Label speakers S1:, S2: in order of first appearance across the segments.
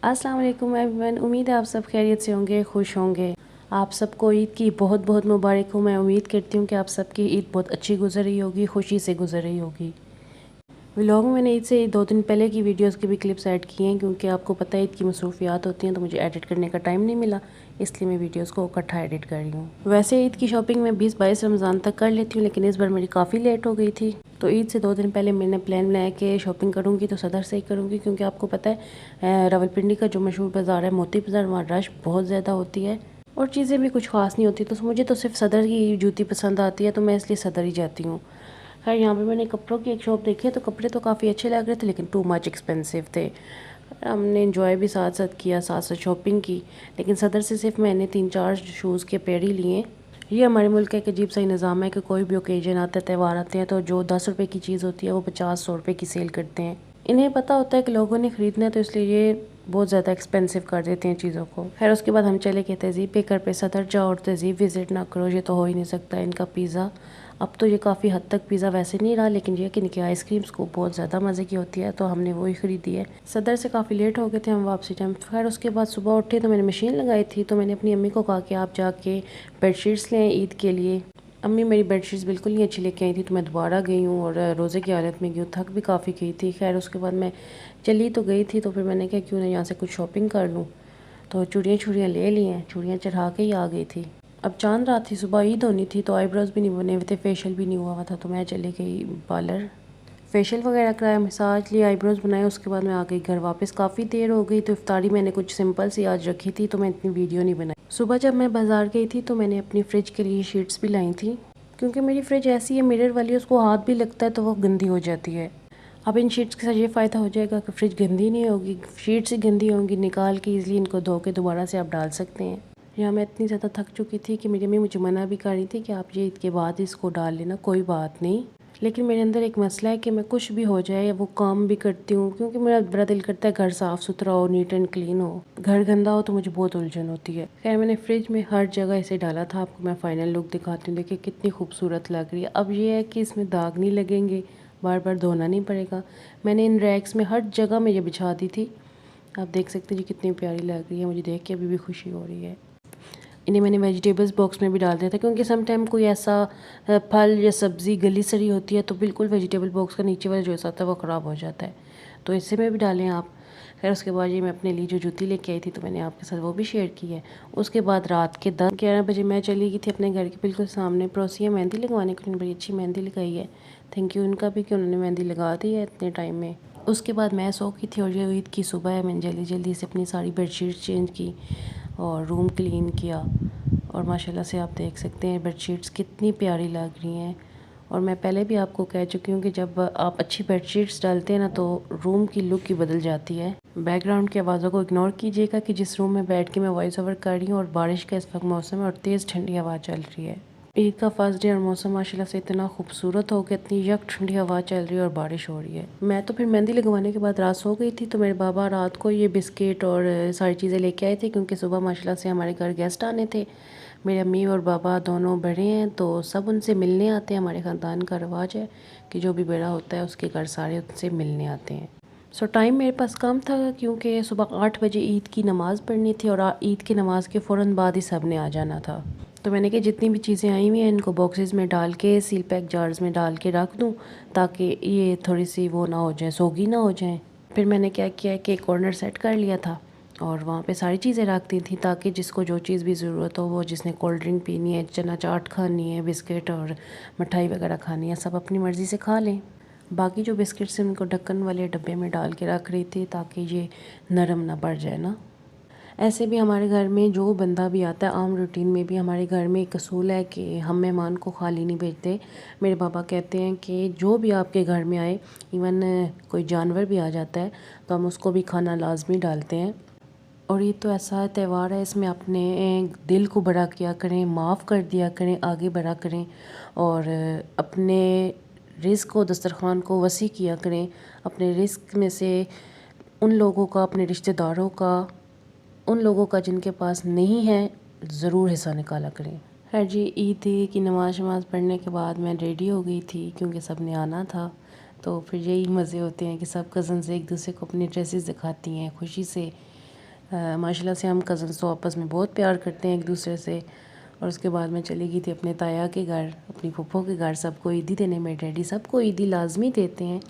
S1: अस्सलाम वालेकुम एवरीवन। उम्मीद है आप सब खैरियत से होंगे, खुश होंगे। आप सबको ईद की बहुत बहुत मुबारक हो। मैं उम्मीद करती हूँ कि आप सबकी ईद बहुत अच्छी गुजर रही होगी, खुशी से गुजर रही होगी। व्लॉग में मैंने ईद से 2 दिन पहले की वीडियोस की भी क्लिप्स ऐड की हैं, क्योंकि आपको पता है ईद की मसरूफियात होती हैं तो मुझे एडिट करने का टाइम नहीं मिला, इसलिए मैं वीडियोस को इकट्ठा एडिट कर रही हूँ। वैसे ईद की शॉपिंग मैं 20-22 रमज़ान तक कर लेती हूँ, लेकिन इस बार मेरी काफ़ी लेट हो गई थी। तो ईद से 2 दिन पहले मैंने प्लान बनाया कि शॉपिंग करूँगी तो सदर से ही करूँगी, क्योंकि आपको पता है रावलपिंडी का जो मशहूर बाज़ार है मोती बाज़ार, वहाँ रश बहुत ज़्यादा होती है और चीज़ें भी कुछ ख़ास नहीं होती। तो मुझे तो सिर्फ सदर की जूती पसंद आती है, तो मैं इसलिए सदर ही जाती हूँ। खैर यहाँ पे मैंने कपड़ों की एक शॉप देखी है, तो कपड़े तो काफ़ी अच्छे लग रहे थे, लेकिन टू मच एक्सपेंसिव थे। हमने इंजॉय भी साथ साथ किया, साथ साथ शॉपिंग की, लेकिन सदर से सिर्फ मैंने 3-4 शूज़ के पेयर ही लिए। ये हमारे मुल्क का एक अजीब सा ही निज़ाम है कि कोई भी ओकेजन आता है, त्यौहार आते हैं, तो जो 10 रुपये की चीज़ होती है वो 50-100 रुपये की सेल करते हैं। इन्हें पता होता है कि लोगों ने ख़रीदना है, तो इसलिए ये बहुत ज़्यादा एक्सपेंसिव कर देते हैं चीज़ों को। खैर उसके बाद हम चले गए तहज़ीब बेकर पे। सदर जाओ और तहज़ीब विज़िट ना करो, ये तो हो ही नहीं सकता। इनका पिज़्ज़ा, अब तो ये काफ़ी हद तक पिज़्ज़ा वैसे नहीं रहा, लेकिन ये कि इनकी आइसक्रीम्स को बहुत ज़्यादा मज़े की होती है, तो हमने वही ख़रीदी है। सदर से काफ़ी लेट हो गए थे हम वापसी टाइम। खैर उसके बाद सुबह उठे तो मैंने मशीन लगाई थी, तो मैंने अपनी अम्मी को कहा कि आप जाके बेडशीट्स लें ईद के लिए। अम्मी मेरी बेडशीट्स बिल्कुल नहीं अच्छी लेके आई थी, तो मैं दोबारा गई हूँ और रोज़े की हालत में गई हूँ, थक भी काफ़ी गई थी। खैर उसके बाद मैं चली तो गई थी, तो फिर मैंने कहा क्यों ना यहाँ से कुछ शॉपिंग कर लूँ, तो चूड़ियाँ ले ली हैं, चूड़ियाँ चढ़ा के ही आ गई थी। अब चांद रात थी, सुबह ईद होनी थी, तो आईब्रोज़ भी नहीं बने हुए थे, फेशियल भी नहीं हुआ था, तो मैं चली गई पार्लर, फेशियल वगैरह कराया, मसाज लिया, आईब्रोज़ बनाए। उसके बाद मैं आ गई घर वापस। काफ़ी देर हो गई, तो इफ्तारी मैंने कुछ सिंपल सी आज रखी थी, तो मैं इतनी वीडियो नहीं बनाई। सुबह जब मैं बाज़ार गई थी तो मैंने अपनी फ़्रिज के लिए शीट्स भी लाई थी, क्योंकि मेरी फ्रिज ऐसी है मिरर वाली, उसको हाथ भी लगता है तो वो गंदी हो जाती है। अब इन शीट्स के साथ ये फ़ायदा हो जाएगा कि फ्रिज गंदी नहीं होगी, शीट्स ही गंदी होंगी, निकाल के ईज़िली इनको धो के दोबारा से आप डाल सकते हैं। यहाँ मैं इतनी ज़्यादा थक चुकी थी कि मेरी अम्मी मुझे मना भी कर रही थी कि आप ये ईद के बाद इसको डाल लेना, कोई बात नहीं। लेकिन मेरे अंदर एक मसला है कि मैं कुछ भी हो जाए वो काम भी करती हूँ, क्योंकि मेरा बड़ा दिल करता है घर साफ़ सुथरा हो, नीट एंड क्लीन हो। घर गंदा हो तो मुझे बहुत उलझन होती है। खैर मैंने फ्रिज में हर जगह इसे डाला था, आपको मैं फ़ाइनल लुक दिखाती हूँ। देखिए कितनी खूबसूरत लग रही है। अब ये है कि इसमें दाग नहीं लगेंगे, बार बार धोना नहीं पड़ेगा। मैंने इन रैक्स में हर जगह में ये बिछा दी थी। आप देख सकते हैं जी कितनी प्यारी लग रही है, मुझे देख के अभी भी खुशी हो रही है। इन्हें मैंने वेजिटेबल्स बॉक्स में भी डाल दिया था, क्योंकि सम टाइम कोई ऐसा फल या सब्ज़ी गली सड़ी होती है तो बिल्कुल वेजिटेबल बॉक्स का नीचे वाला जो हिस्सा होता है वो ख़राब हो जाता है, तो इससे में भी डालें आप। खैर उसके बाद ये मैं अपने लिए जो जूती लेके आई थी तो मैंने आपके साथ वो भी शेयर की है। उसके बाद रात के 10-11 बजे मैं चली गई थी अपने घर के बिल्कुल सामने पड़ोसियाँ मेहंदी लगवाने के लिए, बड़ी अच्छी मेहंदी लगाई है। थैंक यू उनका भी कि उन्होंने मेहंदी लगा दी है इतने टाइम में। उसके बाद मैं सो गई थी और ये ईद की सुबह है, मैंने जल्दी जल्दी से अपनी सारी बेडशीट चेंज की और रूम क्लीन किया, और माशाल्लाह से आप देख सकते हैं बेडशीट्स कितनी प्यारी लग रही हैं। और मैं पहले भी आपको कह चुकी हूँ कि जब आप अच्छी बेडशीट्स डालते हैं ना तो रूम की लुक ही बदल जाती है। बैकग्राउंड की आवाज़ों को इग्नोर कीजिएगा कि जिस रूम में बैठ के मैं वॉइस ओवर कर रही हूँ, और बारिश का इस वक्त मौसम है और तेज़ ठंडी हवा चल रही है। ईद का फर्स्ट डे और मौसम माशाल्लाह से इतना खूबसूरत हो गया, इतनी यक ठंडी हवा चल रही है और बारिश हो रही है। मैं तो फिर मेहंदी लगवाने के बाद रात सो गई थी, तो मेरे बाबा रात को ये बिस्किट और सारी चीज़ें लेके आए थे, क्योंकि सुबह माशाल्लाह से हमारे घर गेस्ट आने थे। मेरे अम्मी और बाबा दोनों बड़े हैं, तो सब उनसे मिलने आते हैं। हमारे ख़ानदान का रिवाज है कि जो भी बड़ा होता है उसके घर सारे उनसे मिलने आते हैं। सो टाइम मेरे पास कम था, क्योंकि सुबह 8 बजे ईद की नमाज़ पढ़नी थी और ईद की नमाज़ के फ़ौरन बाद ही सब ने आ जाना था। तो मैंने कहा जितनी भी चीज़ें आई हुई हैं इनको बॉक्सेस में डाल के सील पैक जार्स में डाल के रख दूँ, ताकि ये थोड़ी सी वो ना हो जाए, सोगी ना हो जाए। फिर मैंने क्या किया कि कॉर्नर सेट कर लिया था और वहाँ पे सारी चीज़ें रख दी थी, ताकि जिसको जो चीज़ भी ज़रूरत हो, वो जिसने कोल्ड ड्रिंक पीनी है, चना चाट खानी है, बिस्किट और मिठाई वगैरह खानी है, सब अपनी मर्ज़ी से खा लें। बाकी जो बिस्किट्स हैं उनको ढक्कन वाले डब्बे में डाल के रख रही थी, ताकि ये नरम ना पड़ जाए ना। ऐसे भी हमारे घर में जो बंदा भी आता है, आम रूटीन में भी हमारे घर में एक असूल है कि हम मेहमान को खाली नहीं भेजते। मेरे पापा कहते हैं कि जो भी आपके घर में आए, इवन कोई जानवर भी आ जाता है तो हम उसको भी खाना लाजमी डालते हैं। और ये तो ऐसा त्यौहार है, इसमें अपने दिल को बड़ा किया करें, माफ़ कर दिया करें, आगे बढ़ा करें और अपने रिज़्क़ को, दस्तरख़्वान को वसी किया करें। अपने रिज़्क़ में से उन लोगों का, अपने रिश्तेदारों का, उन लोगों का जिनके पास नहीं है, ज़रूर हिस्सा निकाला करें। खैर जी, ईद की नमाज़ शमाज़ पढ़ने के बाद मैं रेडी हो गई थी, क्योंकि सब ने आना था। तो फिर यही मज़े होते हैं कि सब कज़न्स एक दूसरे को अपनी ड्रेसेस दिखाती हैं खुशी से, माशाल्लाह से हम कज़न्स तो आपस में बहुत प्यार करते हैं एक दूसरे से। और उसके बाद मैं चली गई थी अपने ताया के घर, अपनी फूफो के घर। सबको ईदी देने, मेरे डैडी सबको ईदी लाजमी देते हैं।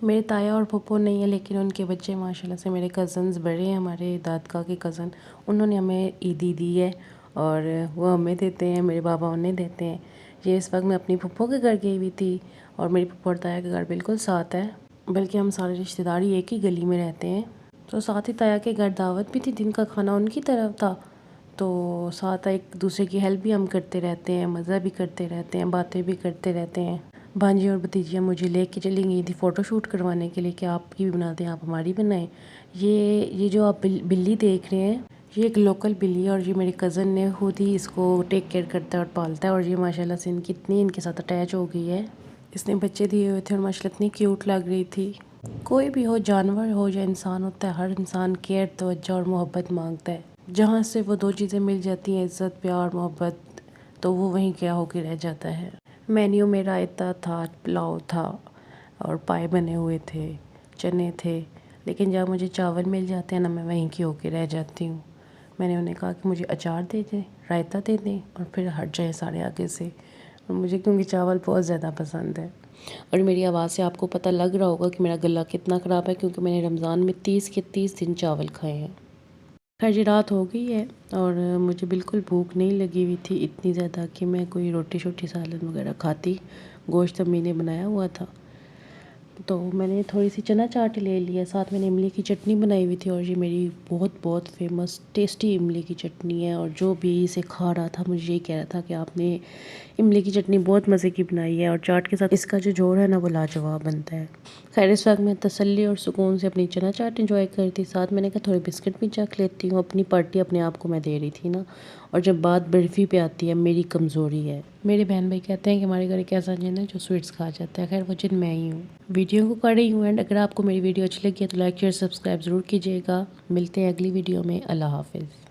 S1: मेरे ताया और फूफो नहीं है, लेकिन उनके बच्चे माशाल्लाह से मेरे कज़न्स बड़े हैं, हमारे दादका के कज़न, उन्होंने हमें ईदी दी है और वो हमें देते हैं, मेरे बाबा उन्हें देते हैं। ये इस वक्त मैं अपनी फूफो के घर गई हुई थी और मेरी फूफो और ताया के घर बिल्कुल साथ है, बल्कि हम सारे रिश्तेदारी एक ही गली में रहते हैं। तो साथ ही ताया के घर दावत भी थी, दिन का खाना उनकी तरफ था, तो साथ एक दूसरे की हेल्प भी हम करते रहते हैं, मज़ा भी करते रहते हैं, बातें भी करते रहते हैं। भांजी और भतीजियाँ मुझे लेके चली गई थी फ़ोटो शूट करवाने के लिए कि आपकी भी बनाते हैं, आप हमारी बनाएं। ये जो आप बिल्ली देख रहे हैं, ये एक लोकल बिल्ली है और ये मेरे कज़न ने खुद ही इसको टेक केयर करता है और पालता है। और ये माशाल्लाह से इतनी इनके साथ अटैच हो गई है। इसने बच्चे दिए हुए थे और माशाल्लाह इतनी क्यूट लग रही थी। कोई भी हो, जानवर हो या इंसान होता है, हर इंसान केयर, तवज्जो और मोहब्बत मांगता है। जहाँ से वो दो चीज़ें मिल जाती हैं, इज़्ज़त, प्यार, मोहब्बत, तो वो वहीं क्या होकर रह जाता है। मेन्यू में रायता था, पुलाव था और पाए बने हुए थे, चने थे, लेकिन जब मुझे चावल मिल जाते हैं ना, मैं वहीं की होकर रह जाती हूँ। मैंने उन्हें कहा कि मुझे अचार दे दें, रायता दे दें और फिर हट जाए सारे आगे से। और मुझे क्योंकि चावल बहुत ज़्यादा पसंद है। और मेरी आवाज़ से आपको पता लग रहा होगा कि मेरा गला कितना ख़राब है, क्योंकि मैंने रमज़ान में 30 के 30 दिन चावल खाए हैं। खैर जी, रात हो गई है और मुझे बिल्कुल भूख नहीं लगी हुई थी इतनी ज़्यादा कि मैं कोई रोटी शोटी सालन वगैरह खाती। गोश्त अम्मी ने बनाया हुआ था, तो मैंने थोड़ी सी चना चाट ले लिया, साथ मैंने इमली की चटनी बनाई हुई थी। और ये मेरी बहुत बहुत फेमस टेस्टी इमली की चटनी है। और जो भी इसे खा रहा था मुझे यही कह रहा था कि आपने इमली की चटनी बहुत मज़े की बनाई है, और चाट के साथ इसका जो जोड़ है ना, वो लाजवाब बनता है। खैर इस वक्त मैं तसल्ली और सुकून से अपनी चना चाट इंजॉय कर रही थी। साथ मैंने कहा थोड़े बिस्किट भी चख लेती हूँ, अपनी पार्टी अपने आप को मैं दे रही थी ना। और जब बात बर्फ़ी पे आती है, मेरी कमज़ोरी है। मेरे बहन भाई कहते हैं कि हमारे घर एक ऐसा जिन है जो स्वीट्स खा जाता है। खैर वो जिन मैं ही हूँ। वीडियो को कर रही हूँ एंड अगर आपको मेरी वीडियो अच्छी लगी है तो लाइक शेयर सब्सक्राइब ज़रूर कीजिएगा। मिलते हैं अगली वीडियो में। अल्लाह हाफिज़।